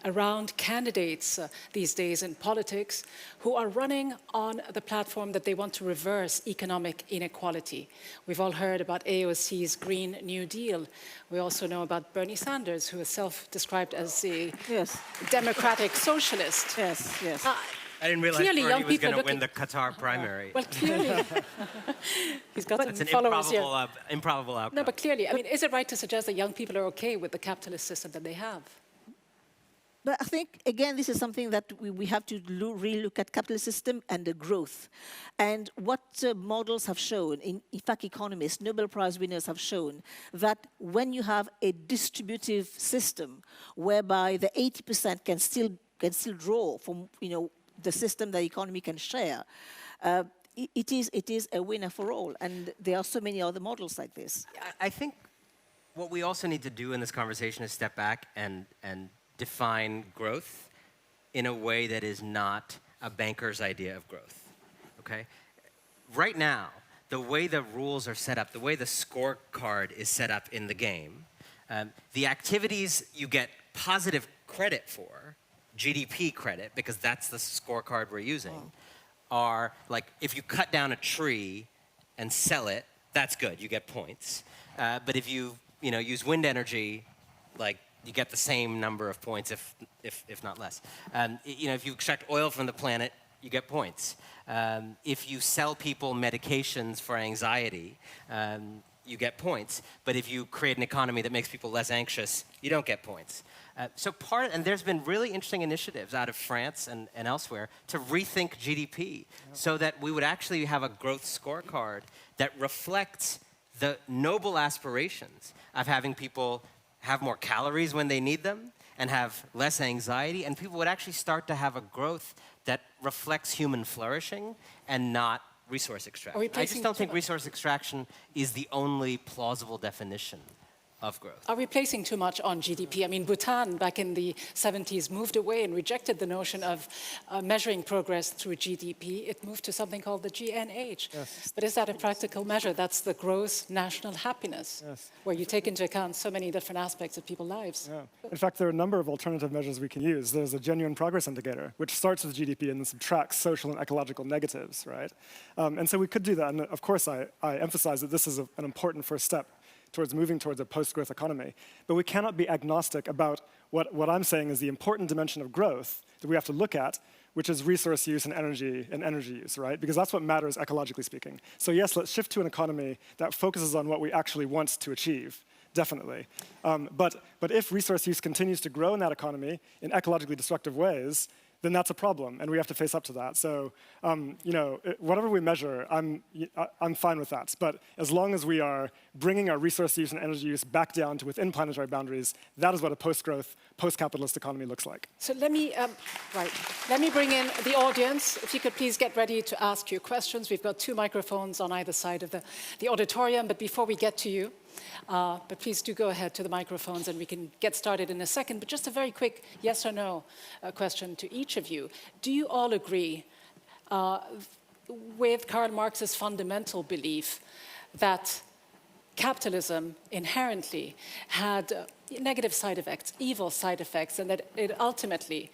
around candidates these days in politics who are running on the platform that they want to reverse economic inequality. We've all heard about AOC's Green New Deal. We also know about Bernie Sanders, who is self-described as a democratic socialist. Yes, yes. I didn't realize clearly Bernie young was people going to win the Qatar primary. Well, clearly. He's got That's some an followers here. improbable outcome. No, but clearly, I mean, is it right to suggest that young people are okay with the capitalist system that they have? But I think, again, this is something that we have to really look at capitalist system and the growth. And what models have shown, in fact, economists, Nobel Prize winners have shown that when you have a distributive system whereby the 80% can still draw from, the system that the economy can share, it is a winner for all. And there are so many other models like this. I think what we also need to do in this conversation is step back and define growth in a way that is not a banker's idea of growth, okay? Right now, the way the rules are set up, the way the scorecard is set up in the game, the activities you get positive credit for, GDP credit, because that's the scorecard we're using, are like if you cut down a tree and sell it, that's good, you get points. But if you use wind energy, like you get the same number of points, if not less. If you extract oil from the planet, you get points. If you sell people medications for anxiety, you get points. But if you create an economy that makes people less anxious, you don't get points. And there's been really interesting initiatives out of France and elsewhere to rethink GDP so that we would actually have a growth scorecard that reflects the noble aspirations of having people have more calories when they need them and have less anxiety, and people would actually start to have a growth that reflects human flourishing and not resource extraction. I just don't think resource extraction is the only plausible definition of growth. Are we placing too much on GDP? I mean, Bhutan back in the 70s moved away and rejected the notion of measuring progress through GDP. It moved to something called the GNH. Yes. But is that a practical measure? That's the gross national happiness, where you take into account so many different aspects of people's lives. Yeah. In fact, there are a number of alternative measures we can use. There's a genuine progress indicator, which starts with GDP and then subtracts social and ecological negatives, right? And so we could do that. And of course, I emphasize that this is an important first step towards moving towards a post-growth economy. But we cannot be agnostic about what I'm saying is the important dimension of growth that we have to look at, which is resource use and energy use, right? Because that's what matters ecologically speaking. So yes, let's shift to an economy that focuses on what we actually want to achieve, definitely. But if resource use continues to grow in that economy in ecologically destructive ways, then that's a problem, and we have to face up to that. So, whatever we measure, I'm fine with that. But as long as we are bringing our resource use and energy use back down to within planetary boundaries, that is what a post-growth, post-capitalist economy looks like. So let me bring in the audience. If you could please get ready to ask your questions. We've got 2 microphones on either side of the auditorium. But before we get to you, but please do go ahead to the microphones and we can get started in a second. But just a very quick yes or no question to each of you. Do you all agree with Karl Marx's fundamental belief that capitalism inherently had negative side effects, evil side effects, and that it ultimately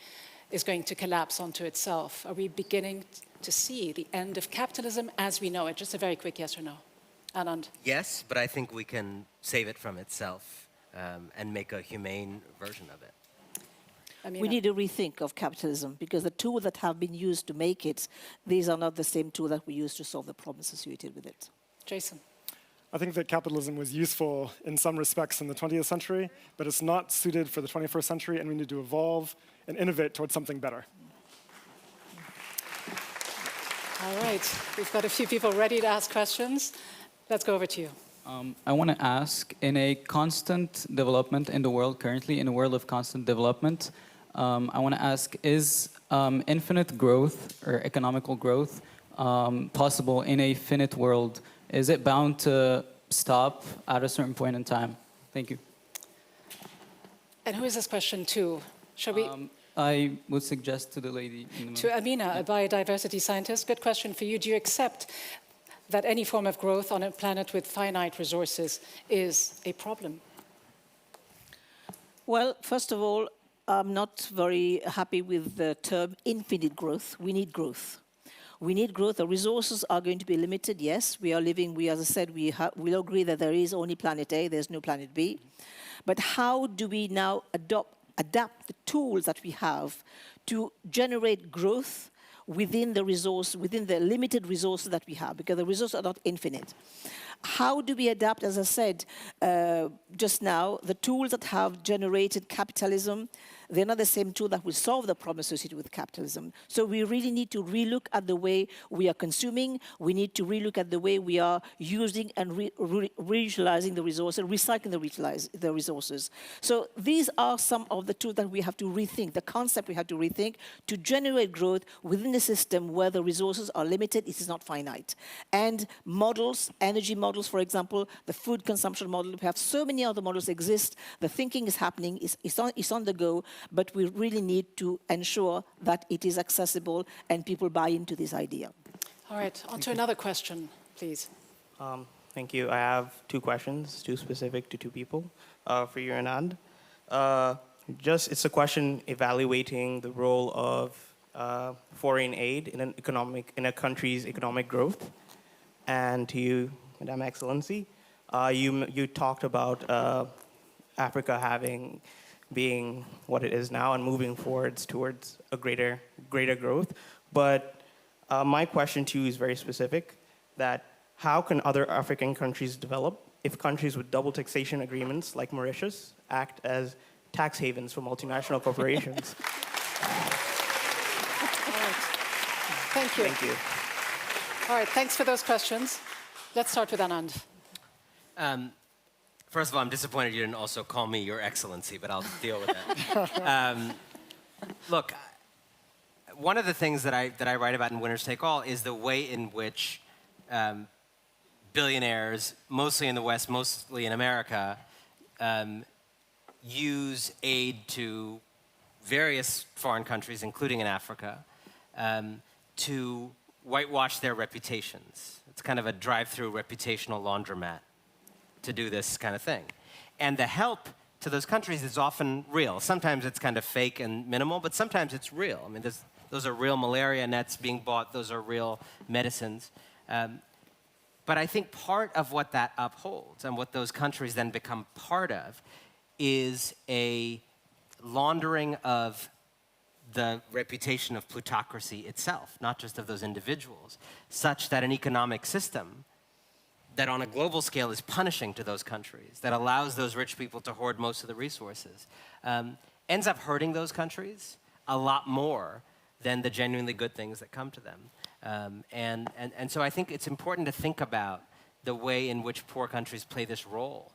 is going to collapse onto itself? Are we beginning to see the end of capitalism as we know it? Just a very quick yes or no. Anand? Yes, but I think we can save it from itself and make a humane version of it. Ameenah? We need a rethink of capitalism because the tools that have been used to make it, these are not the same tools that we use to solve the problems associated with it. Jason? I think that capitalism was useful in some respects in the 20th century, but it's not suited for the 21st century, and we need to evolve and innovate towards something better. All right, we've got a few people ready to ask questions. Let's go over to you. I want to ask, in a constant development in the world currently, in a world of constant development, I want to ask, is infinite growth or economical growth possible in a finite world? Is it bound to stop at a certain point in time? Thank you. And who is this question to? Shall we? I would suggest to the lady in the To Ameenah, a biodiversity scientist. Good question for you. Do you accept that any form of growth on a planet with finite resources is a problem? Well, first of all, I'm not very happy with the term infinite growth. We need growth. We need growth. The resources are going to be limited. Yes, we are living, as I said, we'll agree that there is only planet A, there's no planet B. But how do we now adapt the tools that we have to generate growth within the limited resources that we have, because the resources are not infinite. How do we adapt, as I said just now, the tools that have generated capitalism? They're not the same tool that will solve the problem associated with capitalism. So we really need to relook at the way we are consuming. We need to relook at the way we are using and reutilizing the resources, recycling the resources. So these are some of the tools that we have to rethink, the concept we have to rethink to generate growth within a system where the resources are limited, it is not finite. And models, energy models, for example, the food consumption model, we have so many other models exist. The thinking is happening, it's on the go. But we really need to ensure that it is accessible and people buy into this idea. All right, on to another question, please. Thank you. I have two questions, two specific to two people for you, Anand. It's a question evaluating the role of foreign aid in a country's economic growth. And to you, Madame Excellency, you talked about Africa being what it is now and moving forwards towards a greater growth. But my question to you is very specific, that how can other African countries develop if countries with double taxation agreements like Mauritius act as tax havens for multinational corporations? All right. Thank you. Thank you. All right, thanks for those questions. Let's start with Anand. First of all, I'm disappointed you didn't also call me Your Excellency, but I'll deal with that. Look, one of the things that I write about in Winners Take All is the way in which billionaires, mostly in the West, mostly in America, use aid to various foreign countries, including in Africa, to whitewash their reputations. It's kind of a drive-through reputational laundromat to do this kind of thing. And the help to those countries is often real. Sometimes it's kind of fake and minimal, but sometimes it's real. I mean, those are real malaria nets being bought. Those are real medicines. But I think part of what that upholds and what those countries then become part of is a laundering of the reputation of plutocracy itself, not just of those individuals, such that an economic system that on a global scale is punishing to those countries, that allows those rich people to hoard most of the resources, ends up hurting those countries a lot more than the genuinely good things that come to them. And so I think it's important to think about the way in which poor countries play this role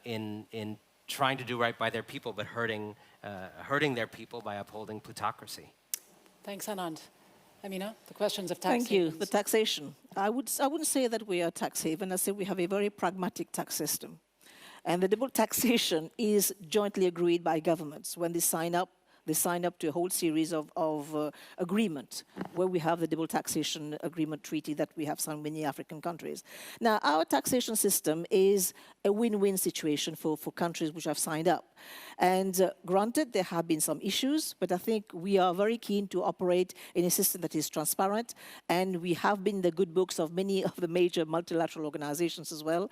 in trying to do right by their people, but hurting their people by upholding plutocracy. Thanks, Anand. Ameenah, the questions of tax Thank you. havens. The taxation. I wouldn't say that we are a tax haven. I say we have a very pragmatic tax system. And the double taxation is jointly agreed by governments. When they sign up to a whole series of agreements where we have the double taxation agreement treaty that we have signed with many African countries. Now, our taxation system is a win-win situation for countries which have signed up. And granted, there have been some issues, but I think we are very keen to operate in a system that is transparent, and we have been in the good books of many of the major multilateral organizations as well.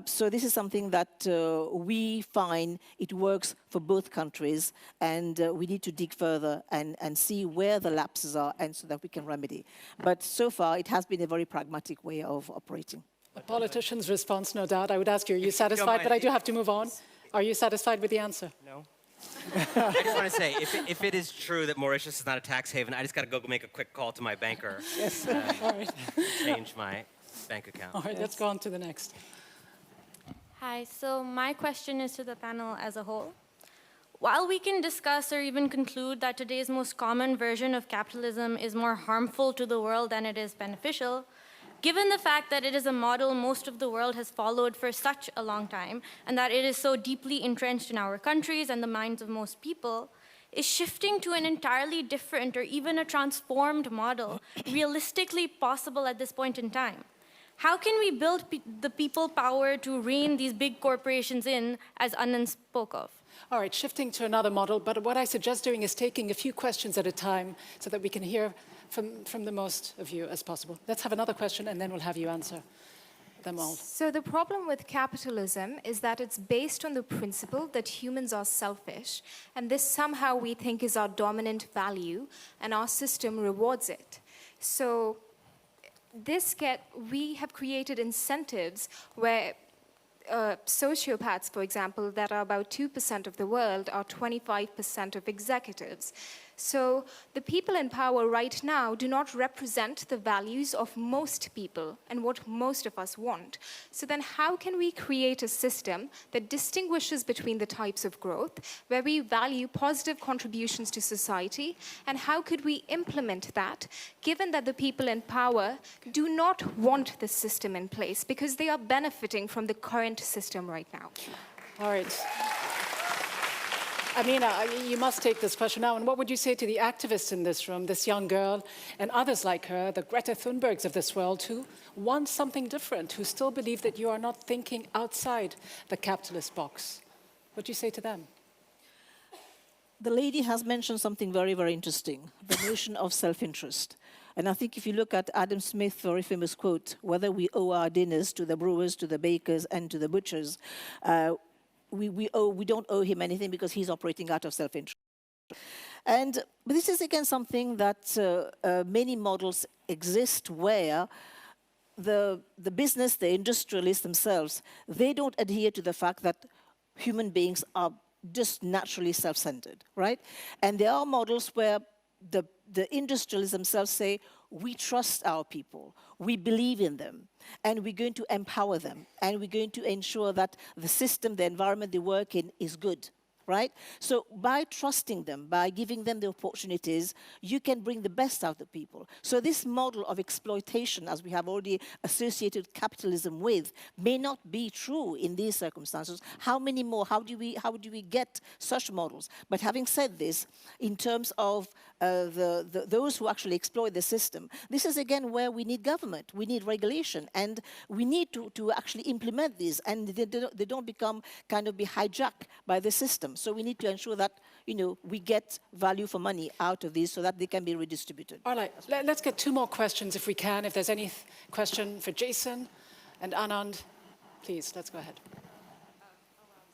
So this is something that we find it works for both countries, and we need to dig further and see where the lapses are, and so that we can remedy. But so far, it has been a very pragmatic way of operating. A politician's response, no doubt. I would ask you, are you satisfied? But I do have to move on. Are you satisfied with the answer? No. I just want to say, if it is true that Mauritius is not a tax haven, I just got to go make a quick call to my banker. Yes. All right. Change my bank account. All right, let's go on to the next. Hi, so my question is to the panel as a whole. While we can discuss or even conclude that today's most common version of capitalism is more harmful to the world than it is beneficial, given the fact that it is a model most of the world has followed for such a long time, and that it is so deeply entrenched in our countries and the minds of most people, is shifting to an entirely different or even a transformed model realistically possible at this point in time? How can we build the people power to rein these big corporations in, as Anand spoke of? All right, shifting to another model, but what I suggest doing is taking a few questions at a time so that we can hear from the most of you as possible. Let's have another question and then we'll have you answer them all. So the problem with capitalism is that it's based on the principle that humans are selfish, and this somehow we think is our dominant value, and our system rewards it. So we have created incentives where sociopaths, for example, that are about 2% of the world, are 25% of executives. So the people in power right now do not represent the values of most people and what most of us want. So then how can we create a system that distinguishes between the types of growth, where we value positive contributions to society, and how could we implement that, given that the people in power do not want the system in place because they are benefiting from the current system right now? All right. Ameenah, you must take this question now. And what would you say to the activists in this room, this young girl, and others like her, the Greta Thunbergs of this world, who want something different, who still believe that you are not thinking outside the capitalist box? What do you say to them? The lady has mentioned something very, very interesting, the notion of self-interest. And I think if you look at Adam Smith's very famous quote, whether we owe our dinners to the brewers, to the bakers, and to the butchers, we don't owe him anything because he's operating out of self-interest. But this is again something that many models exist where the business, the industrialists themselves, they don't adhere to the fact that human beings are just naturally self-centered, right? And there are models where the industrialists themselves say, we trust our people, we believe in them, and we're going to empower them, and we're going to ensure that the system, the environment they work in is good, right? So by trusting them, by giving them the opportunities, you can bring the best out of people. So this model of exploitation, as we have already associated capitalism with, may not be true in these circumstances. How many more? How do we get such models? But having said this, in terms of those who actually exploit the system, this is again where we need government, we need regulation, and we need to actually implement these, and they don't become kind of be hijacked by the system. So we need to ensure that, we get value for money out of these so that they can be redistributed. All right, let's get two more questions if we can. If there's any question for Jason and Anand, please, let's go ahead.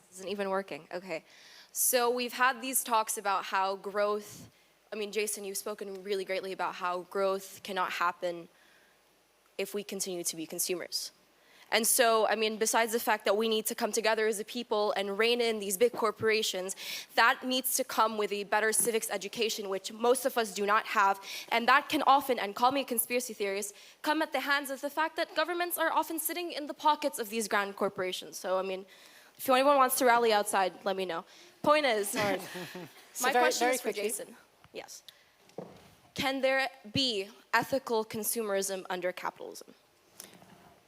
This isn't even working, okay. So we've had these talks about how growth, Jason, you've spoken really greatly about how growth cannot happen if we continue to be consumers. And so, besides the fact that we need to come together as a people and rein in these big corporations, that needs to come with a better civics education, which most of us do not have. And that can often, and call me a conspiracy theorist, come at the hands of the fact that governments are often sitting in the pockets of these grand corporations. So, if anyone wants to rally outside, let me know. Point is, my question is for Jason. Yes. Can there be ethical consumerism under capitalism?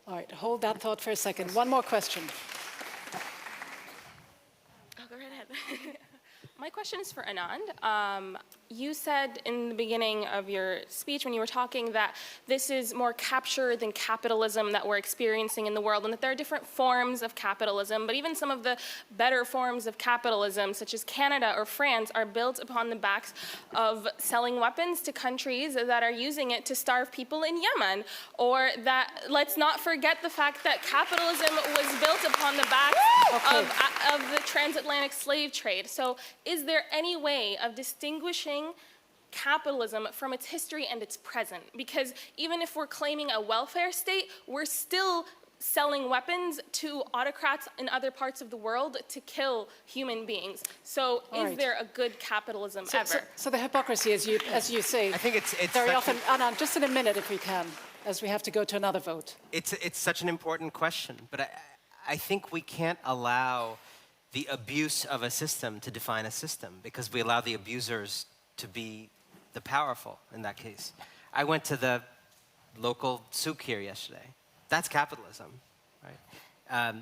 All right, hold that thought for a second. One more question. Oh, go right ahead. My question is for Anand. You said in the beginning of your speech when you were talking that this is more capture than capitalism that we're experiencing in the world, and that there are different forms of capitalism, but even some of the better forms of capitalism, such as Canada or France, are built upon the backs of selling weapons to countries that are using it to starve people in Yemen. Or that, let's not forget the fact that capitalism was built upon the backs of the transatlantic slave trade. So is there any way of distinguishing capitalism from its history and its present? Because even if we're claiming a welfare state, we're still selling weapons to autocrats in other parts of the world to kill human beings. So is there a good capitalism ever? So the hypocrisy, as you say, I think it's very often, Anand, just in a minute if we can, as we have to go to another vote. It's such an important question, but I think we can't allow the abuse of a system to define a system, because we allow the abusers to be the powerful in that case. I went to the local souk here yesterday. That's capitalism, right?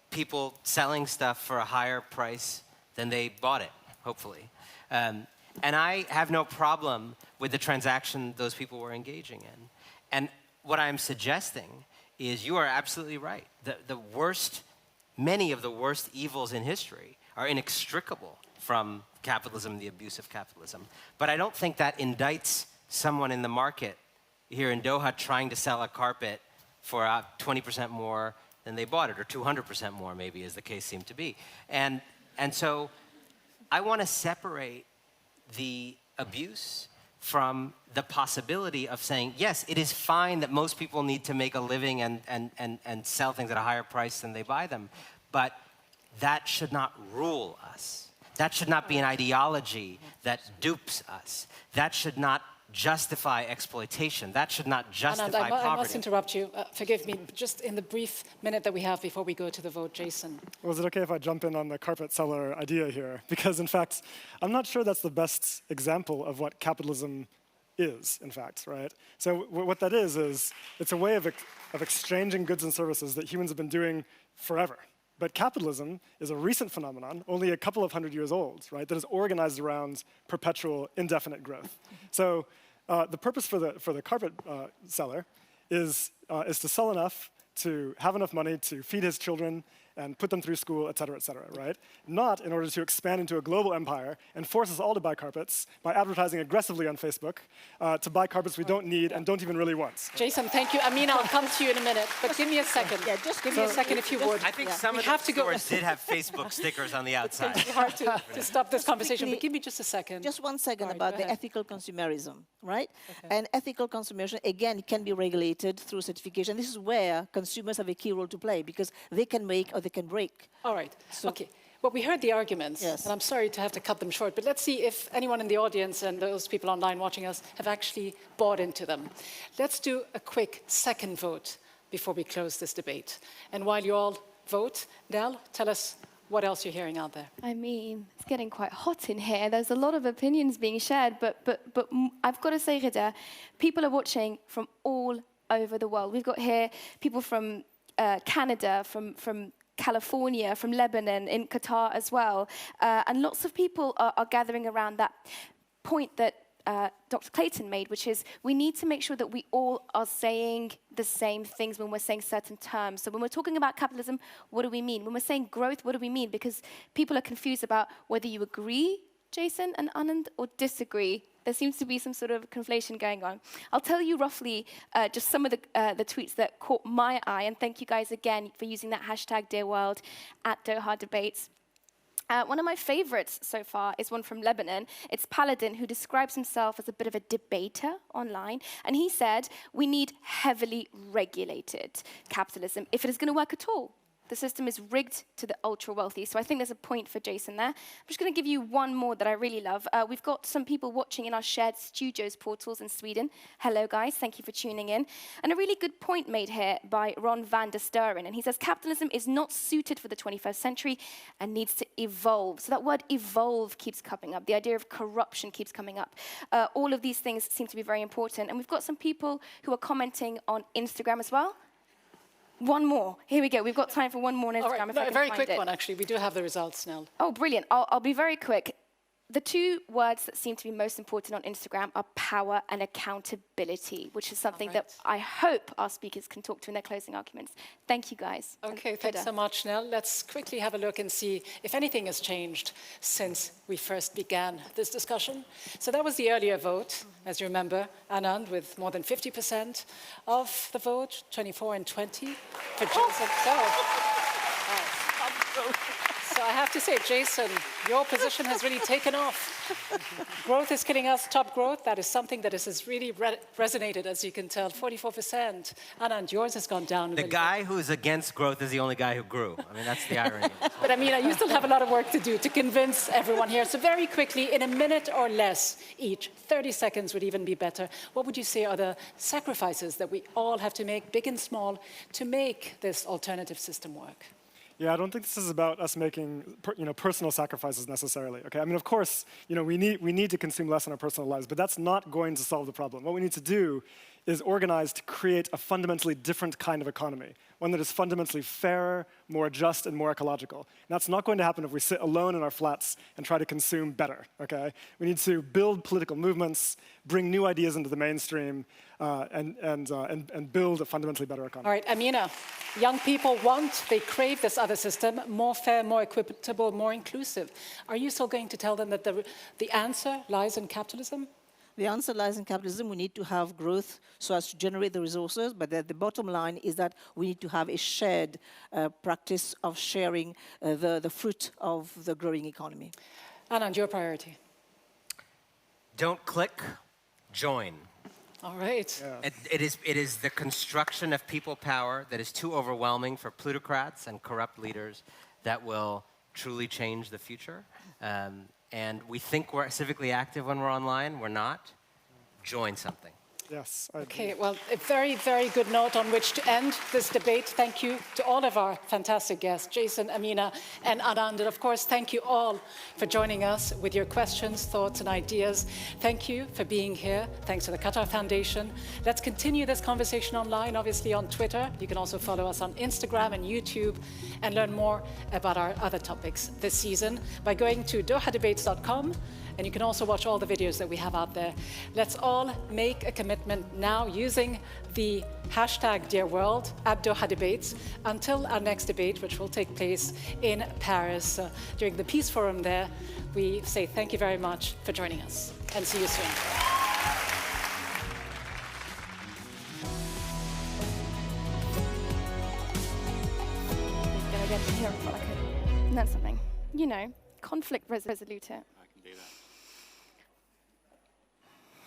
People selling stuff for a higher price than they bought it, hopefully. And I have no problem with the transaction those people were engaging in. And what I'm suggesting is you are absolutely right. Many of the worst evils in history are inextricable from capitalism, the abuse of capitalism. But I don't think that indicts someone in the market here in Doha trying to sell a carpet for 20% more than they bought it, or 200% more maybe, as the case seemed to be. And so I want to separate the abuse from the possibility of saying, yes, it is fine that most people need to make a living and sell things at a higher price than they buy them, but that should not rule us. That should not be an ideology that dupes us. That should not justify exploitation. That should not justify poverty. I must interrupt you. Forgive me, just in the brief minute that we have before we go to the vote, Jason. Well, is it okay if I jump in on the carpet seller idea here? Because, in fact, I'm not sure that's the best example of what capitalism is, in fact, right? So what that is it's a way of exchanging goods and services that humans have been doing forever. But capitalism is a recent phenomenon, only a couple of 100 years old, right, that is organized around perpetual, indefinite growth. So the purpose for the carpet seller is to sell enough to have enough money to feed his children and put them through school, et cetera, right? Not in order to expand into a global empire and force us all to buy carpets by advertising aggressively on Facebook to buy carpets we don't need and don't even really want. Jason, thank you. Ameenah, I'll come to you in a minute, but give me a second. Yeah, just give me a second if you would. I think some of the stores did have Facebook stickers on the outside. It's hard to stop this conversation, but give me just a second. Just 1 second about the ethical consumerism, right? Okay. And ethical consumerism, again, can be regulated through certification. This is where consumers have a key role to play, because they can make or they can break. All right. So, okay. Well, we heard the arguments, and I'm sorry to have to cut them short, but let's see if anyone in the audience and those people online watching us have actually bought into them. Let's do a quick second vote before we close this debate. And while you all vote, Nell, tell us what else you're hearing out there. I mean, it's getting quite hot in here. There's a lot of opinions being shared, but I've got to say, Rida, people are watching from all over the world. We've got here people from Canada, from California, from Lebanon, in Qatar as well. And lots of people are gathering around that point that Dr. Clayton made, which is we need to make sure that we all are saying the same things when we're saying certain terms. So when we're talking about capitalism, what do we mean? When we're saying growth, what do we mean? Because people are confused about whether you agree, Jason and Anand, or disagree. There seems to be some sort of conflation going on. I'll tell you roughly just some of the tweets that caught my eye, and thank you guys again for using that hashtag #DearWorld at Doha Debates. One of my favorites so far is one from Lebanon. It's Paladin, who describes himself as a bit of a debater online, and he said, we need heavily regulated capitalism if it is going to work at all. The system is rigged to the ultra-wealthy. So I think there's a point for Jason there. I'm just going to give you one more that I really love. We've got some people watching in our shared studios portals in Sweden. Hello, guys. Thank you for tuning in. And a really good point made here by Ron van der Sturen. And he says, capitalism is not suited for the 21st century and needs to evolve. So that word evolve keeps coming up. The idea of corruption keeps coming up. All of these things seem to be very important. And we've got some people who are commenting on Instagram as well. One more. Here we go. We've got time for one more on Instagram. Right. If I can a very find quick it. one, actually. We do have the results now. Oh, brilliant. I'll be very quick. The two words that seem to be most important on Instagram are power and accountability, which is something that I hope our speakers can talk to in their closing arguments. Thank you, guys. Okay, thanks so much, Nell. Let's quickly have a look and see if anything has changed since we first began this discussion. So that was the earlier vote, as you remember, Anand, with more than 50% of the vote, 24 and 20 for Jason. So I have to say, Jason, your position has really taken off. Growth is killing us, top growth. That is something that has really resonated, as you can tell, 44%. Anand, yours has gone down. The guy who is against growth is the only guy who grew. I mean, that's the irony. But Ameenah, you still have a lot of work to do to convince everyone here. So very quickly, in a minute or less each, 30 seconds would even be better, what would you say are the sacrifices that we all have to make, big and small, to make this alternative system work? Yeah, I don't think this is about us making personal sacrifices necessarily. Okay, I mean, of course, we need to consume less in our personal lives, but that's not going to solve the problem. What we need to do is organize to create a fundamentally different kind of economy, one that is fundamentally fairer, more just, and more ecological. And that's not going to happen if we sit alone in our flats and try to consume better. Okay, we need to build political movements, bring new ideas into the mainstream, and build a fundamentally better economy. All right, Ameenah, young people they crave this other system, more fair, more equitable, more inclusive. Are you still going to tell them that the answer lies in capitalism? The answer lies in capitalism. We need to have growth so as to generate the resources, but the bottom line is that we need to have a shared practice of sharing the fruit of the growing economy. Anand, your priority? Don't click, join. All right. Yeah. It is the construction of people power that is too overwhelming for plutocrats and corrupt leaders that will truly change the future. And we think we're civically active when we're online. We're not. Join something. Yes. Okay, well, a very, very good note on which to end this debate. Thank you to all of our fantastic guests, Jason, Ameenah, and Anand. And of course, thank you all for joining us with your questions, thoughts, and ideas. Thank you for being here. Thanks to the Qatar Foundation. Let's continue this conversation online, obviously on Twitter. You can also follow us on Instagram and YouTube and learn more about our other topics this season by going to dohadebates.com. And you can also watch all the videos that we have out there. Let's all make a commitment now using the hashtag #DearWorld at Doha Debates until our next debate, which will take place in Paris during the Peace Forum there. We say thank you very much for joining us and see you soon. Going again to hear like learn something. Conflict resolutor.